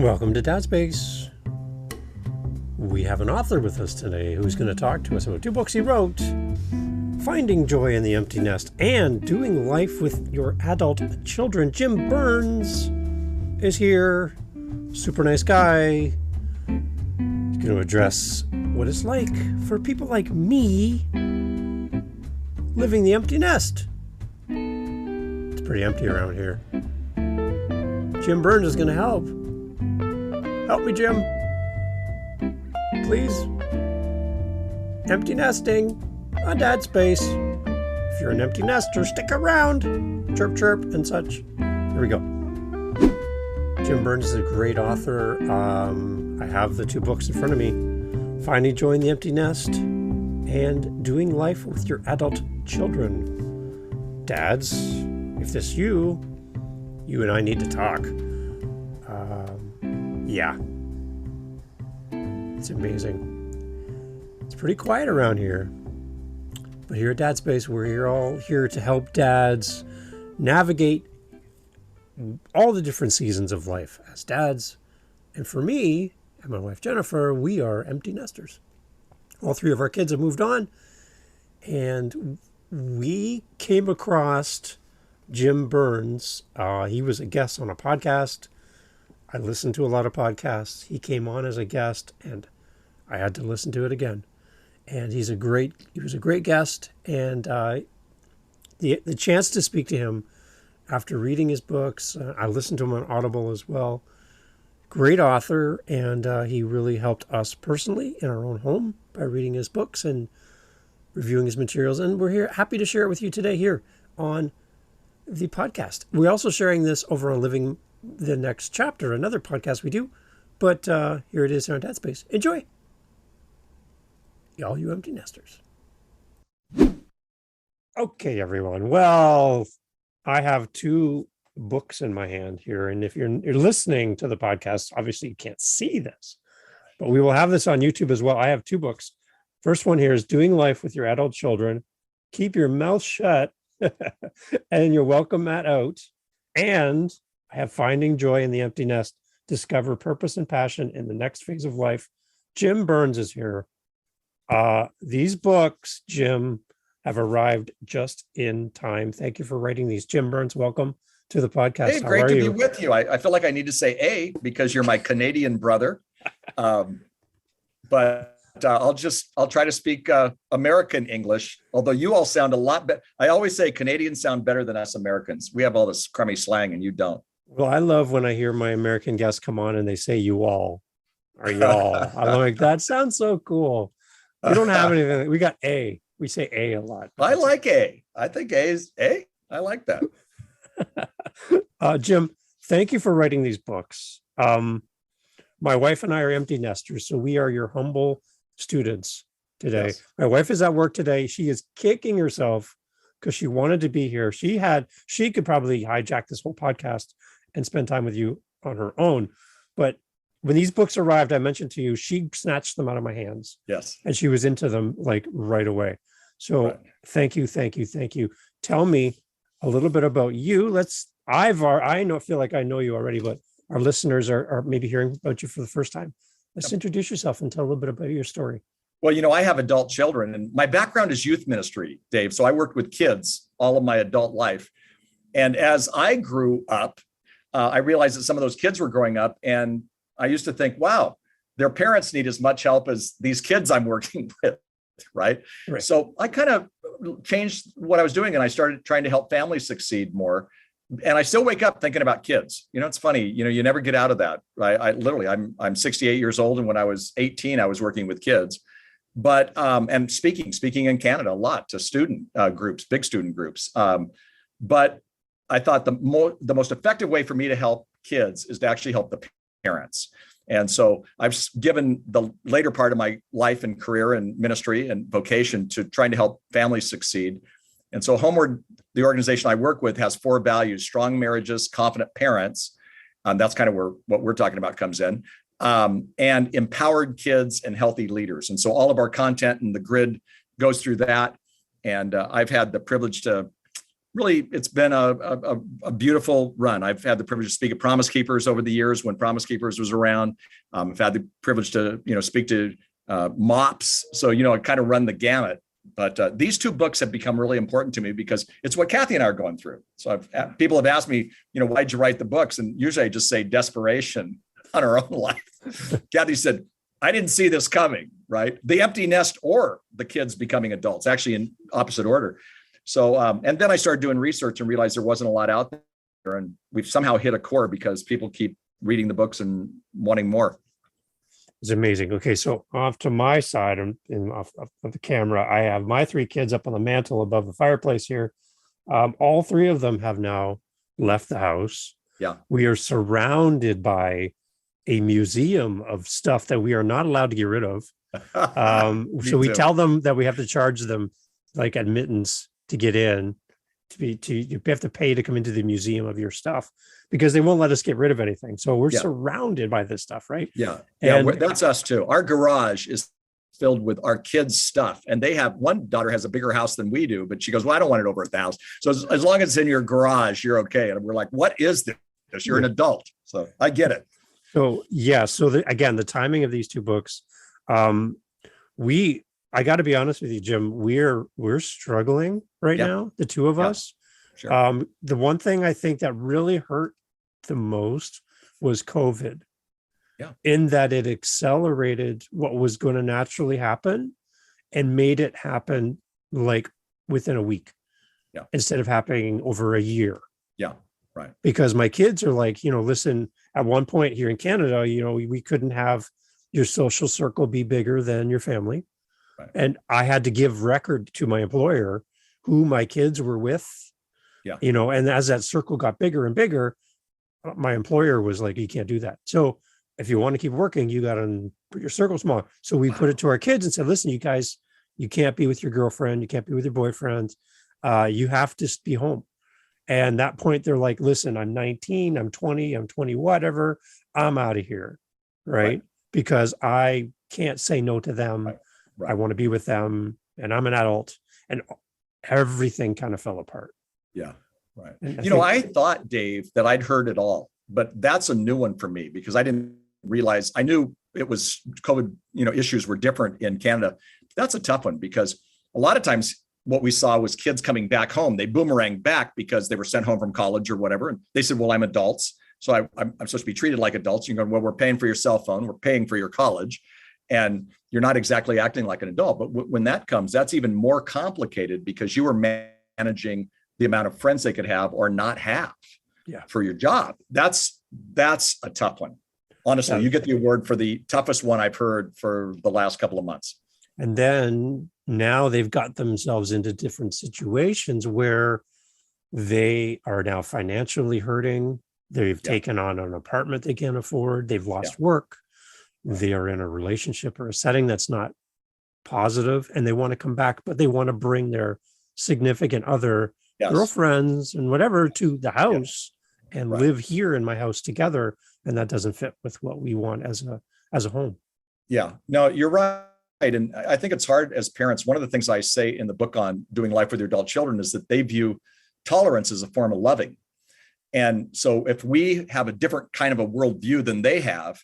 Welcome to Dad Space. We have an author with us today who's going to talk to us about two books he wrote, Finding Joy in the Empty Nest and Doing Life with Your Adult Children. Jim Burns is here. Super nice guy. He's going to address what it's like for people like me living the empty nest. It's pretty empty around here. Jim Burns is going to help. Help me, Jim. Please. Empty nesting on Dad Space. If you're an empty nester, stick around. Chirp, chirp, and such. Here we go. Jim Burns is a great author. I have the two books in front of me. Finding Joy in the Empty Nest and Doing Life with Your Adult Children. Dads, if this you and I need to talk. Yeah. It's amazing. It's pretty quiet around here. But here at Dad Space, we're all here to help dads navigate all the different seasons of life as dads. And for me and my wife Jennifer, we are empty nesters. All three of our kids have moved on. And we came across Jim Burns. He was a guest on a podcast. I listened to a lot of podcasts. He came on as a guest, and I had to listen to it again. And he was a great guest, and the chance to speak to him after reading his books, I listened to him on Audible as well. Great author, and he really helped us personally in our own home by reading his books and reviewing his materials. And we're here happy to share it with you today here on the podcast. We're also sharing this over on Living the Next Chapter, another podcast we do. But here it is on Dad Space. Enjoy. All you empty nesters. Okay, everyone. Well, I have two books in my hand here. And if you're listening to the podcast, obviously you can't see this. But we will have this on YouTube as well. I have two books. First one here is Doing Life with Your Adult Children. Keep your mouth shut and your welcome mat out. And I have Finding Joy in the Empty Nest. Discover purpose and passion in the next phase of life. Jim Burns is here. These books, Jim, have arrived just in time. Thank you for writing these. Jim Burns, welcome to the podcast. Hey, great to be with you. I feel like I need to say A because you're my Canadian brother. But I'll try to speak American English, although you all sound a lot better. I always say Canadians sound better than us Americans. We have all this crummy slang and you don't. Well, I love when I hear my American guests come on and they say you all or y'all. I'm like, that sounds so cool. We don't have anything. We got A. We say A a lot. I like A. I think A is A. I like that. Jim, thank you for writing these books. My wife and I are empty nesters, so we are your humble students today. Yes. My wife is at work today. She is kicking herself because she wanted to be here. She could probably hijack this whole podcast and spend time with you on her own. But when these books arrived, I mentioned to you, she snatched them out of my hands. Yes. And she was into them like right away. So right. Thank you. Tell me a little bit about you. Feel like I know you already, but our listeners are maybe hearing about you for the first time. Let's introduce yourself and tell a little bit about your story. Well, I have adult children and my background is youth ministry, Dave. So I worked with kids all of my adult life. And as I grew up, I realized that some of those kids were growing up and I used to think, wow, their parents need as much help as these kids I'm working with, right? So I kind of changed what I was doing and I started trying to help families succeed more. And I still wake up thinking about kids. It's funny, you never get out of that. I'm 68 years old. And when I was 18, I was working with kids, but, and speaking in Canada a lot to student groups, big student groups. But I thought the most effective way for me to help kids is to actually help the parents. And so I've given the later part of my life and career and ministry and vocation to trying to help families succeed. And so Homeward, the organization I work with, has 4 values: strong marriages, confident parents. That's kind of where what we're talking about comes in. And empowered kids and healthy leaders. And so all of our content and the grid goes through that. And I've had the privilege to really, it's been a beautiful run. I've had the privilege to speak at Promise Keepers over the years when Promise Keepers was around. I've had the privilege to, speak to MOPS. So, I kind of run the gamut. But these two books have become really important to me because it's what Kathy and I are going through. So people have asked me, why'd you write the books? And usually I just say desperation on our own life. Kathy said, I didn't see this coming, right? The empty nest or the kids becoming adults, actually in opposite order. So, and then I started doing research and realized there wasn't a lot out there. And we've somehow hit a core because people keep reading the books and wanting more. It's amazing. Okay, so off to my side of the camera, I have my three kids up on the mantle above the fireplace here. All three of them have now left the house. Yeah. We are surrounded by a museum of stuff that we are not allowed to get rid of. So we tell them that we have to charge them like admittance to get in. You have to pay to come into the museum of your stuff because they won't let us get rid of anything. So we're surrounded by this stuff, right? Yeah. And that's us too. Our garage is filled with our kids' stuff. And one daughter has a bigger house than we do, but she goes, well, I don't want it over at the house. So as long as it's in your garage, you're okay. And we're like, what is this? You're an adult. So I get it. So, yeah. So again, the timing of these two books, I got to be honest with you, Jim, we're struggling right now, the two of us. Sure. The one thing I think that really hurt the most was COVID. Yeah. In that it accelerated what was going to naturally happen and made it happen like within a week. Yeah. Instead of happening over a year. Yeah. Right. Because my kids are like, listen, at one point here in Canada, we couldn't have your social circle be bigger than your family. Right. And I had to give record to my employer who my kids were with. Yeah. And as that circle got bigger and bigger, my employer was like, you can't do that. So if you want to keep working, you got to put your circle small. So we put it to our kids and said, listen, you guys, you can't be with your girlfriend. You can't be with your boyfriend. You have to be home. And that point, they're like, listen, I'm 19, I'm 20, I'm 20, whatever. I'm out of here. Right. Because I can't say no to them. Right. I want to be with them and I'm an adult, and everything kind of fell apart. Yeah. Right. I thought, Dave, that I'd heard it all, but that's a new one for me because I didn't realize. I knew it was COVID, issues were different in Canada. That's a tough one because a lot of times what we saw was kids coming back home. They boomeranged back because they were sent home from college or whatever. And they said, well, I'm adults. So I'm supposed to be treated like adults. You're going, well, we're paying for your cell phone. We're paying for your college. And you're not exactly acting like an adult. But when that comes, that's even more complicated because you were managing the amount of friends they could have or not have for your job. That's a tough one. Honestly, you get the award for the toughest one I've heard for the last couple of months. And then now they've got themselves into different situations where they are now financially hurting. They've taken on an apartment they can't afford. They've lost work. They are in a relationship or a setting that's not positive, and they want to come back, but they want to bring their significant other, girlfriends and whatever, to the house and live here in my house together. And that doesn't fit with what we want as a home. Yeah, no, you're right. And I think it's hard as parents. One of the things I say in the book on doing life with your adult children is that they view tolerance as a form of loving. And so if we have a different kind of a worldview than they have,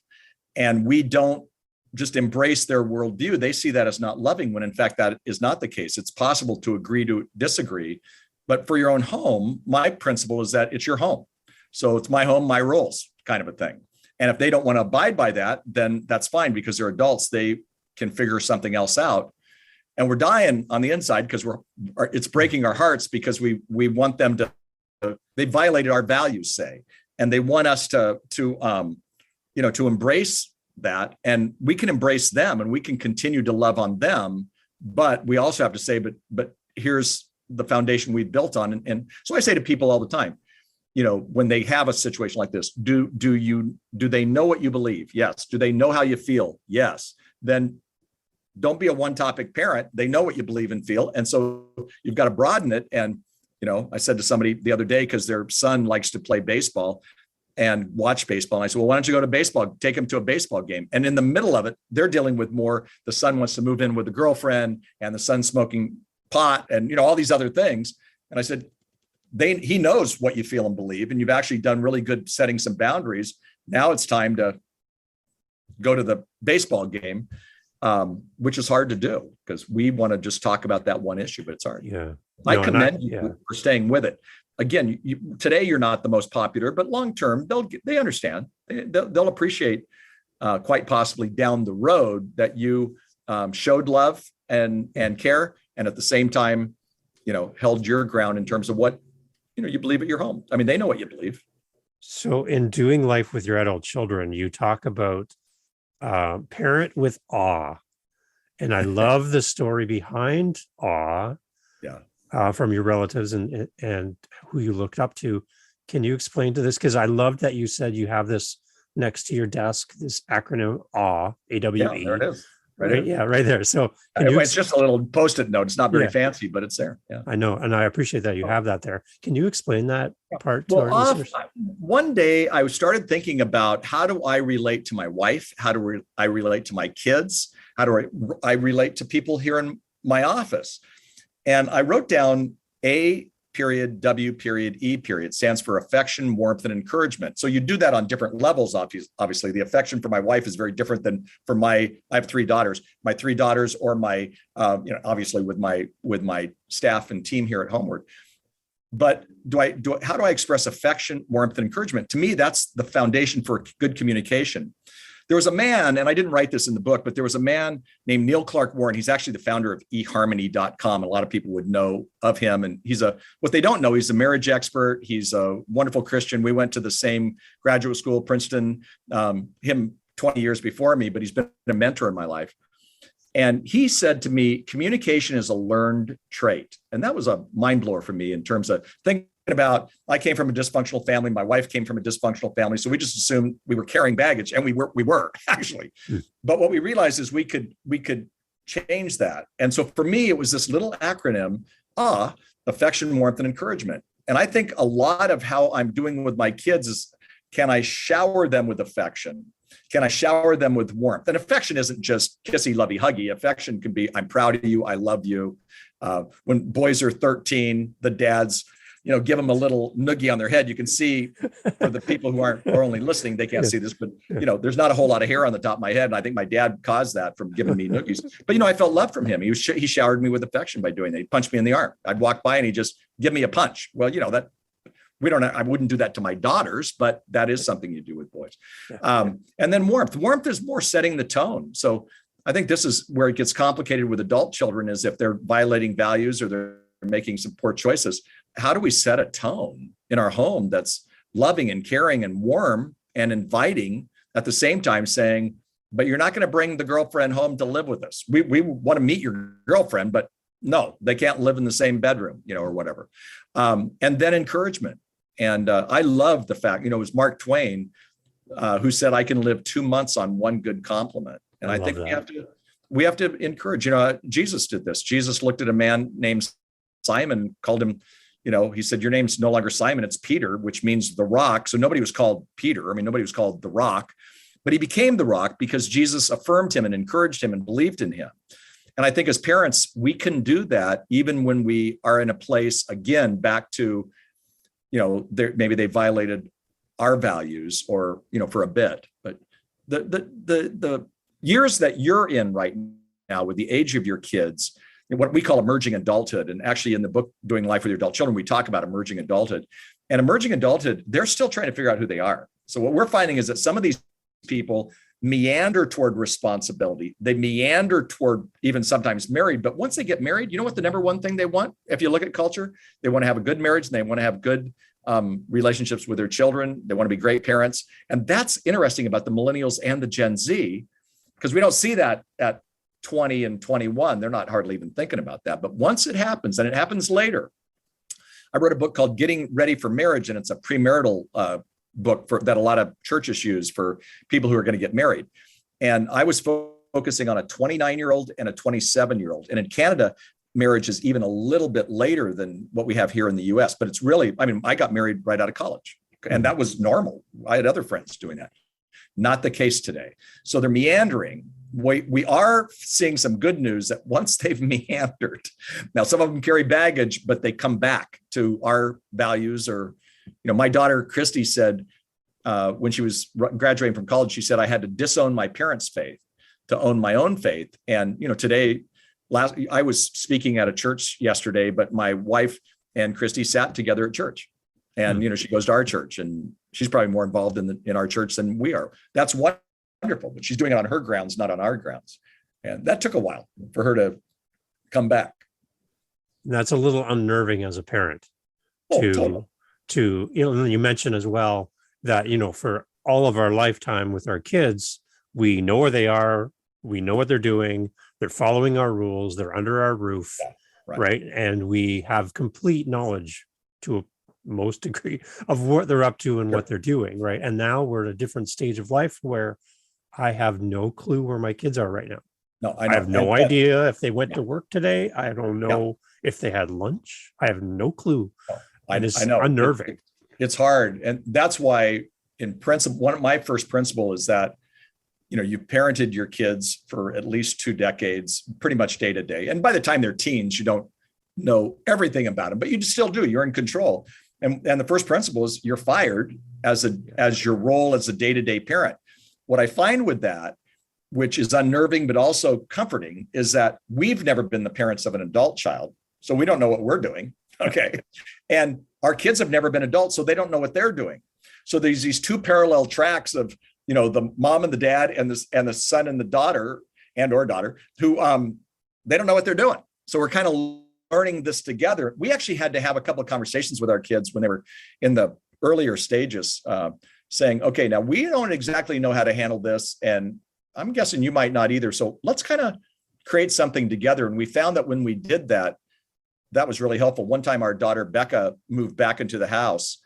and we don't just embrace their worldview, they see that as not loving, when in fact that is not the case. It's possible to agree to disagree. But for your own home, my principle is that it's your home. So it's my home, my rules kind of a thing. And if they don't want to abide by that, then that's fine because they're adults. They can figure something else out. And we're dying on the inside because it's breaking our hearts because we want them to, they violated our values, say, and they want us to embrace that. And we can embrace them and we can continue to love on them. But we also have to say, but here's the foundation we've built on. And so I say to people all the time, when they have a situation like this, do they know what you believe? Yes. Do they know how you feel? Yes. Then don't be a one-topic parent. They know what you believe and feel. And so you've got to broaden it. And, I said to somebody the other day, because their son likes to play baseball and watch baseball. And I said, well, why don't you go to baseball? Take him to a baseball game. And in the middle of it, they're dealing with more. The son wants to move in with the girlfriend and the son's smoking pot and, all these other things. And I said, he knows what you feel and believe, and you've actually done really good setting some boundaries. Now it's time to go to the baseball game, which is hard to do because we want to just talk about that one issue, but it's hard. Yeah. I commend you for staying with it. Again, today you're not the most popular, but long term, they understand. They'll appreciate quite possibly down the road that you showed love and care, and at the same time, held your ground in terms of what you believe at your home. I mean, they know what you believe. So in doing life with your adult children, you talk about parent with awe. And I love the story behind awe from your relatives and who you looked up to. Can you explain to this? Because I loved that you said you have this next to your desk, this acronym AWE, A-W-E. Yeah, there it is. Right. Yeah, right there. So it's just a little Post-it note. It's not very fancy, but it's there. Yeah, I know. And I appreciate that you have that there. Can you explain that part to our listeners? One day I started thinking about, how do I relate to my wife? How do I relate to my kids? How do I relate to people here in my office? And I wrote down A period, W period, E period, stands for affection, warmth, and encouragement. So you do that on different levels. Obviously, the affection for my wife is very different than for I have 3 daughters, my 3 daughters, or my, obviously with my staff and team here at Homeward. But how do I express affection, warmth, and encouragement? To me, that's the foundation for good communication. There was a man, and I didn't write this in the book, but there was a man named Neil Clark Warren. He's actually the founder of eHarmony.com. A lot of people would know of him. And what they don't know, he's a marriage expert. He's a wonderful Christian. We went to the same graduate school, Princeton, him 20 years before me, but he's been a mentor in my life. And he said to me, communication is a learned trait. And that was a mind blower for me in terms of thinking about, I came from a dysfunctional family. My wife came from a dysfunctional family. So we just assumed we were carrying baggage, and we were actually. But what we realized is we could change that. And so for me, it was this little acronym, affection, warmth, and encouragement. And I think a lot of how I'm doing with my kids is, can I shower them with affection? Can I shower them with warmth? And affection isn't just kissy, lovey, huggy. Affection can be, I'm proud of you. I love you. When boys are 13, the dads, give them a little noogie on their head. You can see, for the people who are only listening, they can't see this, but there's not a whole lot of hair on the top of my head. And I think my dad caused that from giving me noogies. But I felt love from him. He showered me with affection by doing that. He punched me in the arm. I'd walk by and he'd just give me a punch. Well, that I wouldn't do that to my daughters, but that is something you do with boys. And then warmth. Warmth is more setting the tone. So I think this is where it gets complicated with adult children, is if they're violating values or they're making some poor choices. How do we set a tone in our home that's loving and caring and warm and inviting, at the same time saying, but you're not going to bring the girlfriend home to live with us. We want to meet your girlfriend, but no, they can't live in the same bedroom, or whatever. And then encouragement. And I love the fact, it was Mark Twain who said, I can live 2 months on one good compliment. And I think we have to encourage, Jesus did this. Jesus looked at a man named Simon, called him, he said, your name's no longer Simon, it's Peter, which means the rock. So nobody was called Peter. Nobody was called the rock, but he became the rock because Jesus affirmed him and encouraged him and believed in him. And I think as parents, we can do that even when we are in a place, again, back to, maybe they violated our values or, for a bit, but the years that you're in right now with the age of your kids, what we call emerging adulthood. And actually in the book, Doing Life with Your Adult Children, we talk about emerging adulthood. And emerging adulthood, they're still trying to figure out who they are. So what we're finding is that some of these people meander toward responsibility. They meander toward even sometimes married. But once they get married, you know what the number one thing they want? If you look at culture, they want to have a good marriage and they want to have good relationships with their children. They want to be great parents. And that's interesting about the millennials and the Gen Z, because we don't see that at 20 and 21. They're not hardly even thinking about that. But once it happens, and it happens later, I wrote a book called Getting Ready for Marriage, and it's a premarital book that a lot of churches use for people who are going to get married. And I was focusing on a 29-year-old and a 27-year-old. And in Canada, marriage is even a little bit later than what we have here in the US. But it's really, I got married right out of college, and that was normal. I had other friends doing that. Not the case today. So they're meandering. we are seeing some good news that once they've meandered, now some of them carry baggage, but they come back to our values. Or, my daughter Christy said when she was graduating from college, she said, I had to disown my parents' faith to own my own faith. And today, I was speaking at a church yesterday, but my wife and Christy sat together at church, and she goes to our church, and she's probably more involved in our church than we are. That's wonderful, but she's doing it on her grounds, not on our grounds. And that took a while for her to come back. That's a little unnerving as a parent Totally. You mentioned as well that, for all of our lifetime with our kids, we know where they are, we know what they're doing, they're following our rules, they're under our roof, Yeah, right? And we have complete knowledge to a most degree of what they're up to and what they're doing, right? And now we're at a different stage of life where I have no clue where my kids are right now. No, I have no idea if they went to work today. I don't know if they had lunch. I have no clue. I It's know. unnerving. It's hard. And that's why, in principle, one of my first principle is that, you parented your kids for at least 2 decades, pretty much day to day. And by the time they're teens, you don't know everything about them, but you still do. You're in control. And the first principle is you're fired as your role as a day-to-day parent. What I find with that, which is unnerving, but also comforting, is that we've never been the parents of an adult child. So we don't know what we're doing. Okay. And our kids have never been adults, so they don't know what they're doing. So there's these 2 parallel tracks of, the mom and the dad and the son and the daughter or daughter who they don't know what they're doing. So we're kind of learning this together. We actually had to have a couple of conversations with our kids when they were in the earlier stages, saying, okay, now we don't exactly know how to handle this. And I'm guessing you might not either. So let's kind of create something together. And we found that when we did that, that was really helpful. One time our daughter Becca moved back into the house.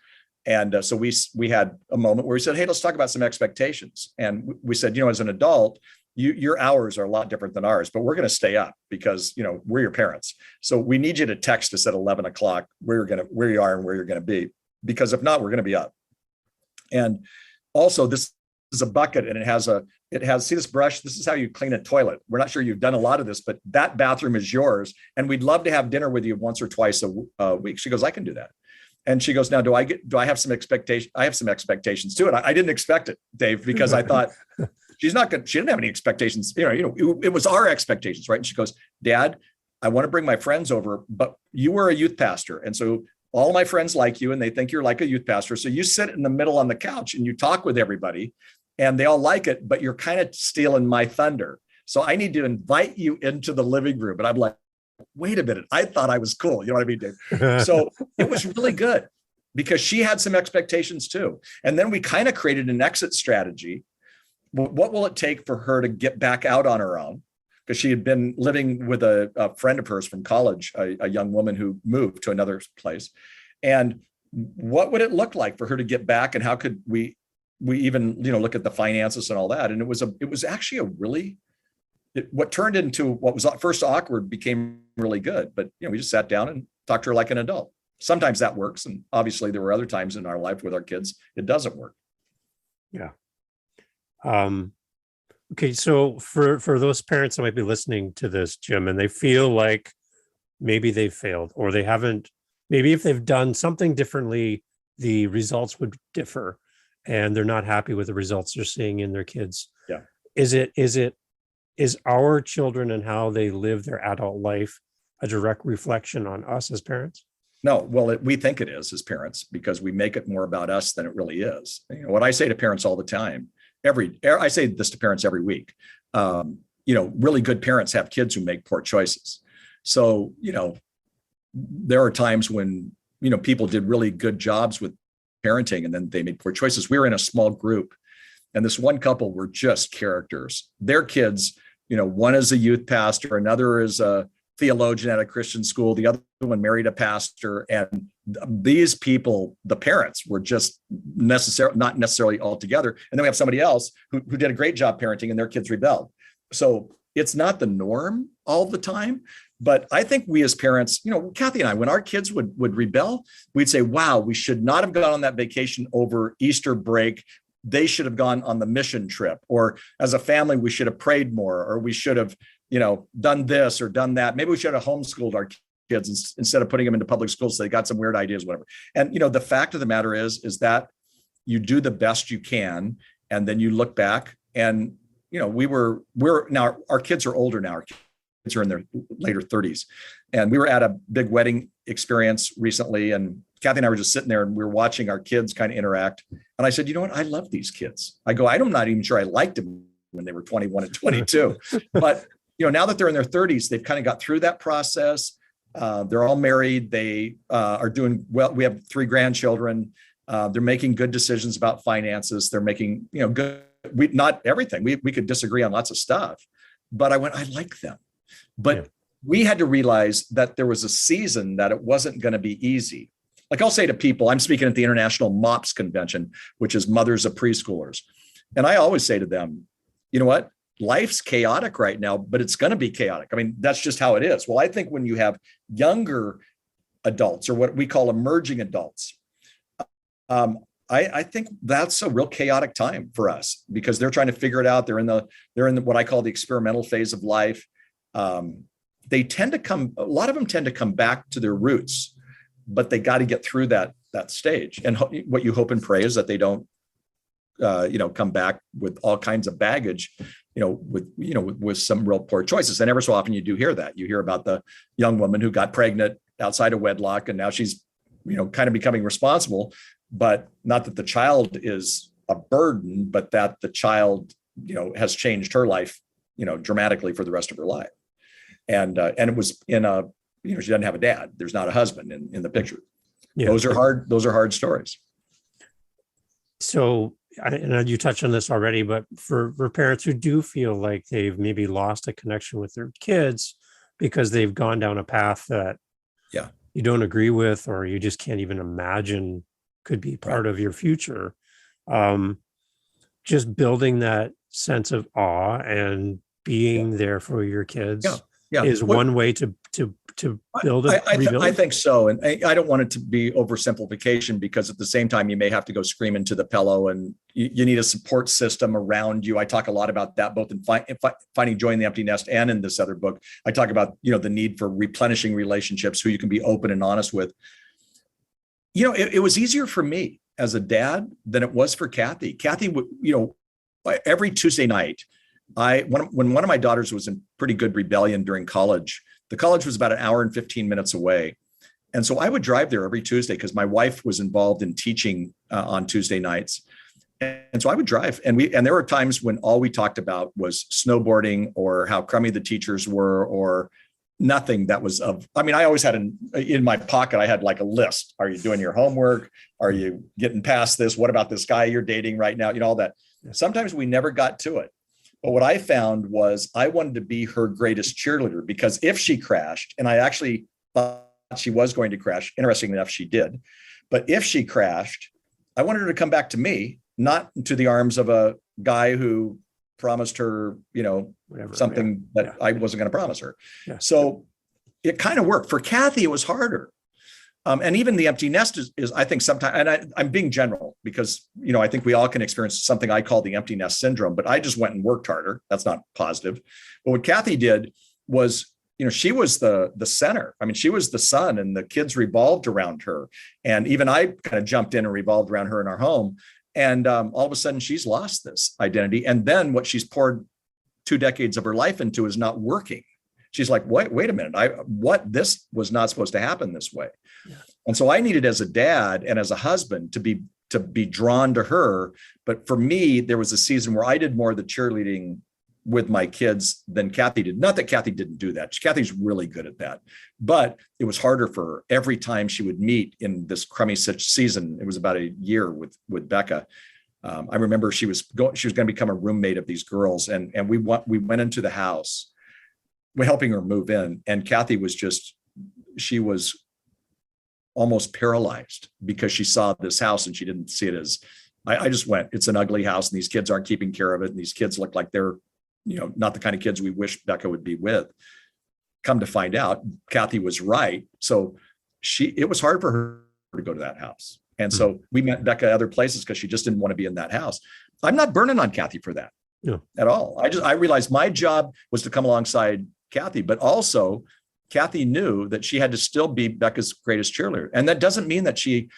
And so we had a moment where we said, hey, let's talk about some expectations. And we said, as an adult, your hours are a lot different than ours, but we're going to stay up because, we're your parents. So we need you to text us at 11 o'clock where you are and where you're going to be, because if not, we're going to be up. And also this is a bucket, and it has, see this brush? This is how you clean a toilet. We're not sure you've done a lot of this, but that bathroom is yours. And we'd love to have dinner with you once or twice a week. She goes, I can do that. And she goes, now, do I have some expectation? I have some expectations too. And I didn't expect it, Dave, because I thought she didn't have any expectations. It was our expectations, right? And she goes, Dad, I want to bring my friends over, but you were a youth pastor. And so all my friends like you, and they think you're like a youth pastor. So you sit in the middle on the couch and you talk with everybody, and they all like it, but you're kind of stealing my thunder. So I need to invite you into the living room. And I'm like, wait a minute, I thought I was cool. You know what I mean, Dave? So it was really good because she had some expectations too. And then we kind of created an exit strategy. What will it take for her to get back out on her own? Because she had been living with a friend of hers from college, a young woman who moved to another place. And what would it look like for her to get back? And how could we even, look at the finances and all that? And it was actually what turned into what was first awkward became really good. But, we just sat down and talked to her like an adult. Sometimes that works. And obviously there were other times in our life with our kids, it doesn't work. Yeah. Okay. So for those parents that might be listening to this, Jim, and they feel like maybe they failed, or they haven't, maybe if they've done something differently, the results would differ and they're not happy with the results they're seeing in their kids. Yeah. Is our children and how they live their adult life a direct reflection on us as parents? No, well, we think it is as parents because we make it more about us than it really is. What I say to parents all the time, I say this to parents every week. Really good parents have kids who make poor choices. So, there are times when, people did really good jobs with parenting and then they made poor choices. We were in a small group, and this one couple were just characters. Their kids, one is a youth pastor, another is a theologian at a Christian school, the other one married a pastor. And these people, the parents, were just not necessarily all together. And then we have somebody else who did a great job parenting, and their kids rebelled. So it's not the norm all the time. But I think we as parents, Kathy and I, when our kids would rebel, we'd say, wow, we should not have gone on that vacation over Easter break. they should have gone on the mission trip, or as a family, we should have prayed more, or we should have, done this or done that. Maybe we should have homeschooled our kids instead of putting them into public schools. So they got some weird ideas, whatever. And, the fact of the matter is that you do the best you can. And then you look back and, we're now, our kids are older now. Our kids are in their later 30s. And we were at a big wedding experience recently. And Kathy and I were just sitting there and we were watching our kids kind of interact. And I said, you know what? I love these kids. I'm not even sure I liked them when they were 21 and 22. But, now that they're in their 30s, they've kind of got through that process. They're all married. They are doing well. We have 3 grandchildren. They're making good decisions about finances. They're making, good, not everything. We could disagree on lots of stuff, but I like them. But we had to realize that there was a season that it wasn't going to be easy. Like I'll say to people, I'm speaking at the International MOPS Convention, which is Mothers of Preschoolers. And I always say to them, you know what? Life's chaotic right now, but it's going to be chaotic. I mean, that's just how it is. Well, I think when you have younger adults, or what we call emerging adults, I think that's a real chaotic time for us because they're trying to figure it out. They're in the what I call the experimental phase of life. They tend to a lot of them tend to come back to their roots, but they got to get through that stage. And what you hope and pray is that they don't, come back with all kinds of baggage, with some real poor choices. And ever so often you do hear that. You hear about the young woman who got pregnant outside of wedlock, and now she's, kind of becoming responsible, but not that the child is a burden, but that the child, has changed her life, dramatically for the rest of her life. And it was in she doesn't have a dad. There's not a husband in the picture. Yeah. Those are hard stories. So, I know you touched on this already, but for parents who do feel like they've maybe lost a connection with their kids because they've gone down a path that you don't agree with, or you just can't even imagine could be part of your future, just building that sense of awe and being there for your kids is one way to build it. I think so. And I don't want it to be oversimplification, because at the same time, you may have to go scream into the pillow, and you need a support system around you. I talk a lot about that, both in Finding Joy in the Empty Nest and in this other book. I talk about, the need for replenishing relationships who you can be open and honest with. It was easier for me as a dad than it was for Kathy. Kathy, every Tuesday night, when one of my daughters was in pretty good rebellion during college, the college was about an hour and 15 minutes away. And so I would drive there every Tuesday because my wife was involved in teaching on Tuesday nights. And so I would drive, and there were times when all we talked about was snowboarding, or how crummy the teachers were, or nothing that was I always had in my pocket, I had like a list. Are you doing your homework? Are you getting past this? What about this guy you're dating right now? All that. Sometimes we never got to it. But what I found was I wanted to be her greatest cheerleader, because if she crashed, and I actually thought she was going to crash, interestingly enough, she did. But if she crashed, I wanted her to come back to me, not to the arms of a guy who promised her, something that I wasn't going to promise her. Yeah. So it kind of worked. For Kathy, it was harder. And even the empty nest is I think sometimes, and I'm being general because, I think we all can experience something I call the empty nest syndrome, but I just went and worked harder. That's not positive. But what Kathy did was, she was the center. I mean, she was the sun, and the kids revolved around her. And even I kind of jumped in and revolved around her in our home. And all of a sudden she's lost this identity. And then what she's poured 2 decades of her life into is not working. She's like, wait a minute. This was not supposed to happen this way. Yeah. And so I needed, as a dad and as a husband, to be drawn to her. But for me, there was a season where I did more of the cheerleading with my kids than Kathy did. Not that Kathy didn't do that. Kathy's really good at that, but it was harder for her every time she would meet in this crummy season. It was about a year with Becca. I remember she was going to become a roommate of these girls. And we went into the house, we're helping her move in. And Kathy she was almost paralyzed because she saw this house and she didn't see it as, I just went, it's an ugly house and these kids aren't keeping care of it. And these kids look like they're, not the kind of kids we wish Becca would be with. Come to find out, Kathy was right. So it was hard for her to go to that house. And so we met Becca at other places because she just didn't want to be in that house. I'm not burning on Kathy for that at all. I realized my job was to come alongside Kathy, but also Kathy knew that she had to still be Becca's greatest cheerleader. And that doesn't mean that she,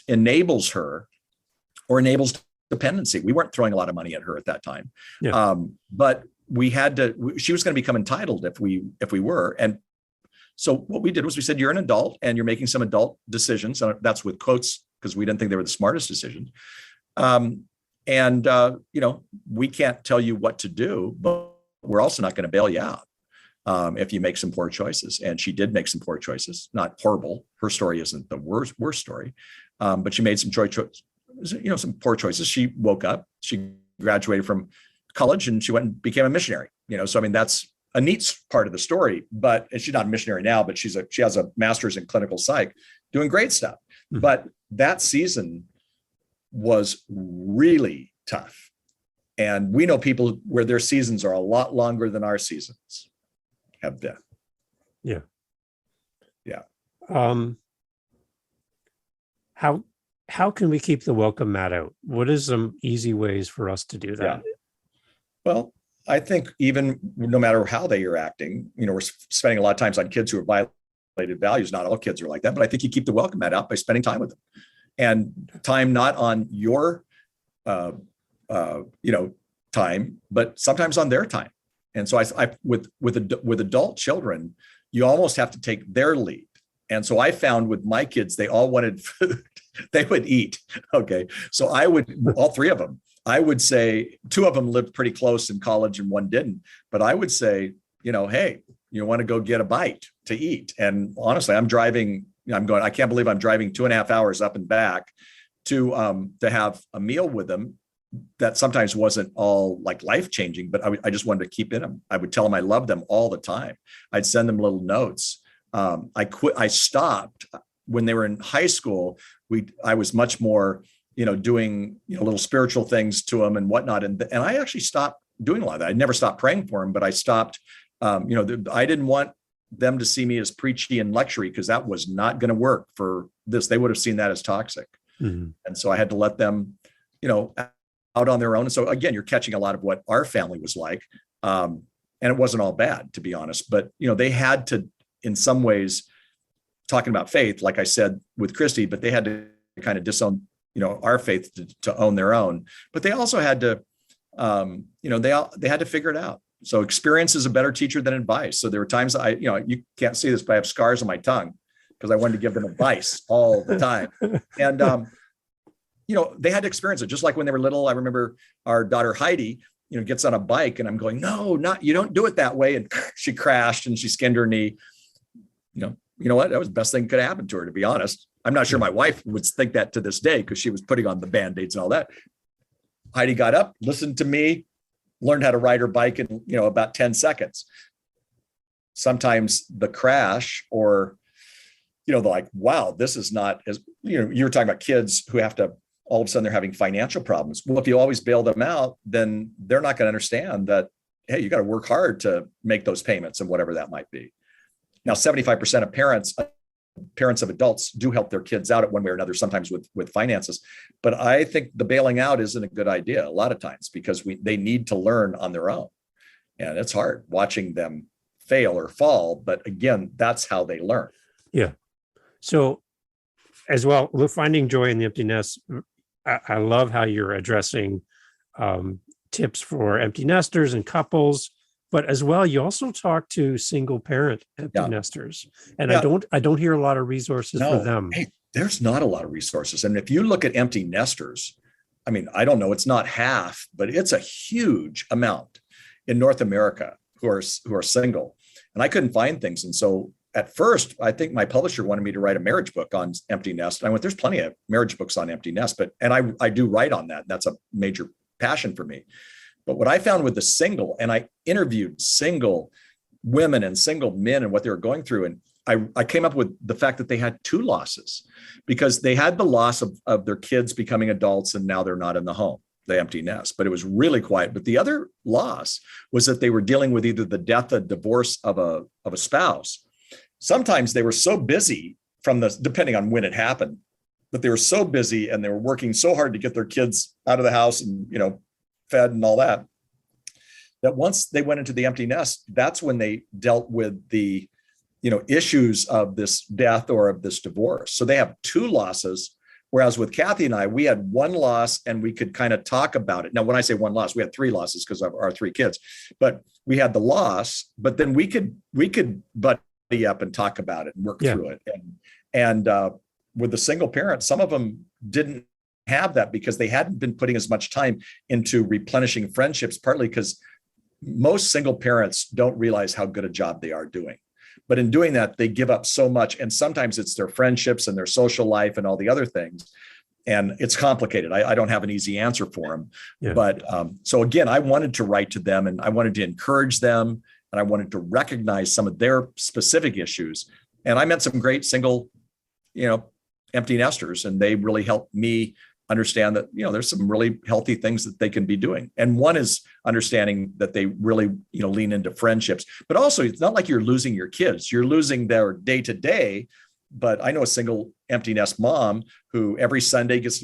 enables her or enables dependency. We weren't throwing a lot of money at her at that time. But we had to, she was going to become entitled if we were. And so what we did was we said, you're an adult and you're making some adult decisions. And that's with quotes, because we didn't think they were the smartest decisions. We can't tell you what to do, but we're also not going to bail you out if you make some poor choices. And she did make some poor choices, not horrible. Her story isn't the worst story, but she made some some poor choices. She woke up, she graduated from college and she went and became a missionary, so, that's a neat part of the story, but she's not a missionary now, but she has a master's in clinical psych, doing great stuff. Mm-hmm. But that season was really tough. And we know people where their seasons are a lot longer than our seasons have been. Yeah. Yeah. How can we keep the welcome mat out? What is some easy ways for us to do that? Yeah. Well, I think even no matter how they are acting, we're spending a lot of times on kids who have violated values. Not all kids are like that, but I think you keep the welcome mat out by spending time with them, and time not on your, time, but sometimes on their time. And so with adult children, you almost have to take their lead. And so I found with my kids, they all wanted food. They would eat. Okay. So all three of them, I would say two of them lived pretty close in college and one didn't, but I would say, hey, you want to go get a bite to eat? And honestly, I can't believe I'm driving 2.5 hours up and back to have a meal with them. That sometimes wasn't all like life-changing, but I just wanted to keep in them. I would tell them I love them all the time. I'd send them little notes. I stopped when they were in high school. I was much more, doing, little spiritual things to them and whatnot. And I actually stopped doing a lot of that. I never stopped praying for them, but I stopped, I didn't want them to see me as preachy and lectury, because that was not going to work for this. They would have seen that as toxic. Mm-hmm. And so I had to let them, out on their own. And so again, you're catching a lot of what our family was like. And it wasn't all bad, to be honest, but, they had to, in some ways, talking about faith, like I said with Christy, but they had to kind of disown, our faith to own their own, but they also had to, they had to figure it out. So experience is a better teacher than advice. So there were times you can't see this, but I have scars on my tongue because I wanted to give them advice all the time. And, they had to experience it. Just like when they were little, I remember our daughter Heidi, gets on a bike and I'm going, no, you don't do it that way. And she crashed and she skinned her knee. You know what? That was the best thing that could have happened to her, to be honest. I'm not sure my wife would think that to this day, because she was putting on the Band-Aids and all that. Heidi got up, listened to me, learned how to ride her bike in, about 10 seconds. Sometimes the crash or, they're like, wow, this is not as, you were talking about kids who have to, all of a sudden they're having financial problems. Well, if you always bail them out, then they're not going to understand that, hey, you got to work hard to make those payments and whatever that might be. Now, 75% of parents of adults do help their kids out at one way or another, sometimes with finances. But I think the bailing out isn't a good idea a lot of times, because they need to learn on their own. And it's hard watching them fail or fall. But again, that's how they learn. Yeah. So as well, finding joy in the emptiness, I love how you're addressing tips for empty nesters and couples. But as well, you also talk to single parent empty nesters, and I don't hear a lot of resources for them. Hey, there's not a lot of resources, and if you look at empty nesters, I don't know, it's not half, but it's a huge amount in North America who are single, and I couldn't find things, and so at first, I think my publisher wanted me to write a marriage book on empty nest. And I went, there's plenty of marriage books on empty nest, and I do write on that. That's a major passion for me. But what I found with the single, and I interviewed single women and single men and what they were going through. And I came up with the fact that they had two losses, because they had the loss of their kids becoming adults and now they're not in the home, the empty nest, but it was really quiet. But the other loss was that they were dealing with either the death or divorce of a spouse. Sometimes they were so busy depending on when it happened, but they were so busy and they were working so hard to get their kids out of the house and, fed and all that, that once they went into the empty nest, that's when they dealt with the, issues of this death or of this divorce. So they have two losses. Whereas with Kathy and I, we had one loss and we could kind of talk about it. Now, when I say one loss, we had three losses because of our three kids, but we had the loss, but then we could buddy up and talk about it and work through it. And with the single parents, some of them didn't have that because they hadn't been putting as much time into replenishing friendships, partly because most single parents don't realize how good a job they are doing. But in doing that, they give up so much. And sometimes it's their friendships and their social life and all the other things. And it's complicated. I don't have an easy answer for them. Yeah. But so again, I wanted to write to them and I wanted to encourage them and I wanted to recognize some of their specific issues. And I met some great single, empty nesters, and they really helped me understand that, there's some really healthy things that they can be doing. And one is understanding that they really, lean into friendships, but also it's not like you're losing your kids, you're losing their day to day. But I know a single empty nest mom who every Sunday gets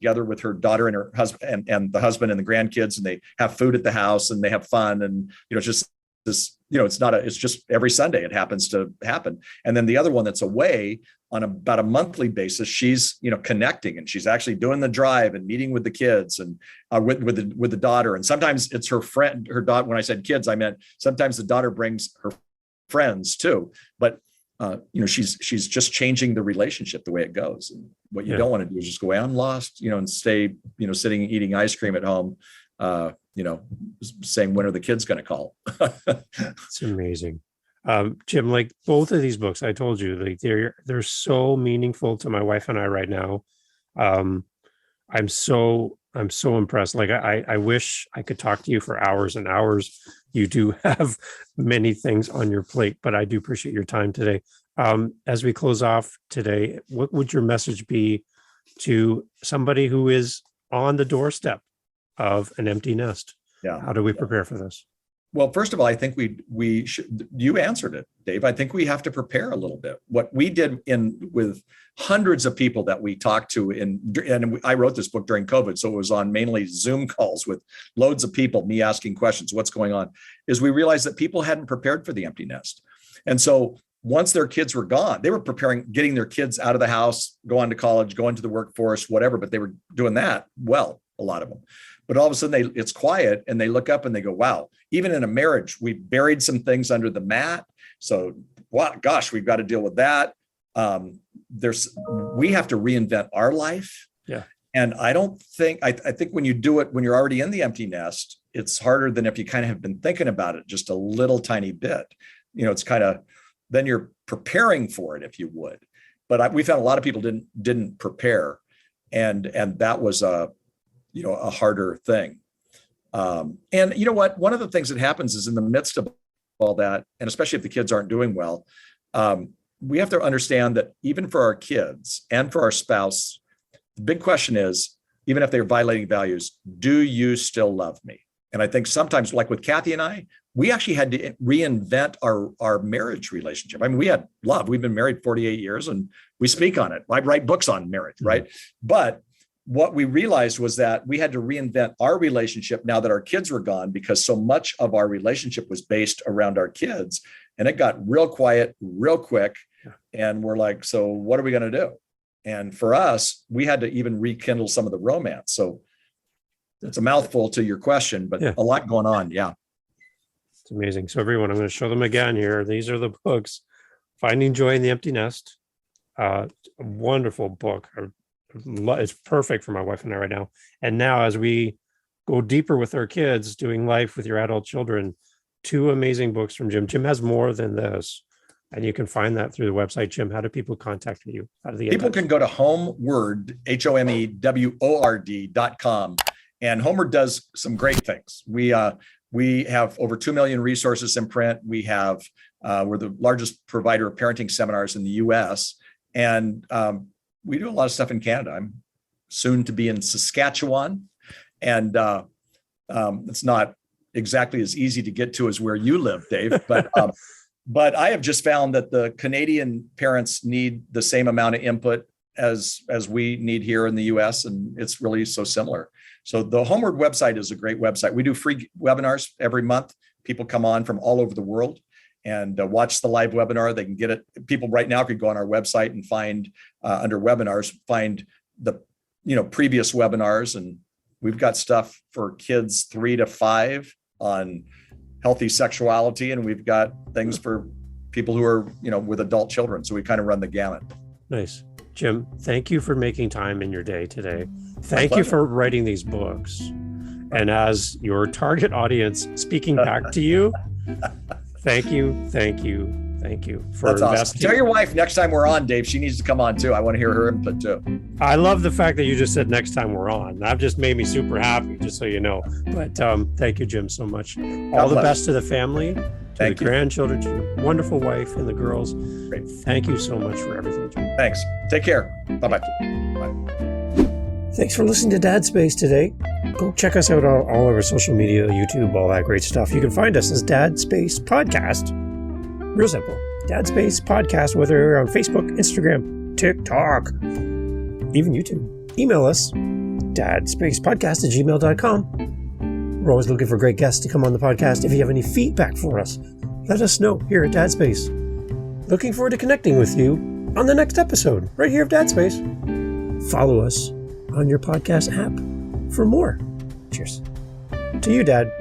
together with her daughter and her husband and the husband and the grandkids, and they have food at the house and they have fun. And, just this, it's just every Sunday it happens to happen. And then the other one that's away on about a monthly basis, she's, connecting, and she's actually doing the drive and meeting with the kids and with the daughter. And sometimes it's her friend, her daughter. When I said kids, I meant sometimes the daughter brings her friends too. But she's just changing the relationship the way it goes. And what you don't want to do is just go, I'm lost, and stay, sitting eating ice cream at home, saying, when are the kids going to call? It's amazing. Jim, like both of these books, I told you, like they're so meaningful to my wife and I right now. I'm so impressed. Like I wish I could talk to you for hours and hours. You do have many things on your plate, but I do appreciate your time today. As we close off today, what would your message be to somebody who is on the doorstep of an empty nest? Yeah. How do we prepare for this? Well, first of all, I think we should, you answered it, Dave. I think we have to prepare a little bit. What we did with hundreds of people that we talked to and I wrote this book during COVID, so it was on mainly Zoom calls with loads of people, me asking questions, what's going on, is we realized that people hadn't prepared for the empty nest. And so once their kids were gone, they were preparing, getting their kids out of the house, going to college, going to the workforce, whatever, but they were doing that well, a lot of them. But all of a sudden it's quiet and they look up and they go, wow, even in a marriage, we buried some things under the mat. So, wow, gosh, we've got to deal with that. We have to reinvent our life. Yeah. And I think when you do it, when you're already in the empty nest, it's harder than if you kind of have been thinking about it just a little tiny bit. It's kind of, then you're preparing for it, if you would. But we found a lot of people didn't prepare. And that was a harder thing. And you know what? One of the things that happens is in the midst of all that, and especially if the kids aren't doing well, we have to understand that even for our kids and for our spouse, the big question is, even if they're violating values, do you still love me? And I think sometimes, like with Kathy and I, we actually had to reinvent our marriage relationship. I mean, we had love. We've been married 48 years and we speak on it. I write books on marriage, right? But what we realized was that we had to reinvent our relationship now that our kids were gone, because so much of our relationship was based around our kids, and it got real quiet real quick. And we're like, so what are we going to do? And for us, we had to even rekindle some of the romance. So it's a mouthful to your question, but a lot going on. Yeah. It's amazing. So everyone, I'm going to show them again here. These are the books. Finding Joy in the Empty Nest. A wonderful book. It's perfect for my wife and I right now. And now as we go deeper with our kids, doing life with your adult children, two amazing books from Jim. Jim has more than this. And you can find that through the website. Jim, how do people contact you? People can go to Homeword, HOMEWORD.com. And Homeword does some great things. We have over 2 million resources in print. We're the largest provider of parenting seminars in the US. And we do a lot of stuff in Canada. I'm soon to be in Saskatchewan. And it's not exactly as easy to get to as where you live, Dave. But I have just found that the Canadian parents need the same amount of input as we need here in the US, and it's really so similar. So the Homeward website is a great website. We do free webinars every month. People come on from all over the world and watch the live webinar. They can get it. People right now could go on our website and find under webinars, find the previous webinars, and we've got stuff for kids 3 to 5 on healthy sexuality, and we've got things for people who are with adult children. So we kind of run the gamut. Nice. Jim, thank you for making time in your day today. Thank you for writing these books. And as your target audience, speaking back to you, thank you for That's investing. Awesome. Tell your wife next time we're on, Dave, she needs to come on too. I want to hear her input too. I love the fact that you just said next time we're on. That just made me super happy, just so you know. But thank you, Jim, so much. All the best to the fammy, to the grandchildren, to your wonderful wife and the girls. Great. Thank you so much for everything, Jim. Thanks. Take care. Bye-bye. Bye. Thanks for listening to Dad Space today. Go check us out on all of our social media, YouTube, all that great stuff. You can find us as Dad Space Podcast. Real simple. Dad Space Podcast, whether you're on Facebook, Instagram, TikTok, even YouTube. Email us, dadspacepodcast@gmail.com. We're always looking for great guests to come on the podcast. If you have any feedback for us, let us know here at Dad Space. Looking forward to connecting with you on the next episode, right here of Dad Space. Follow us on your podcast app for more. Cheers. To you, Dad.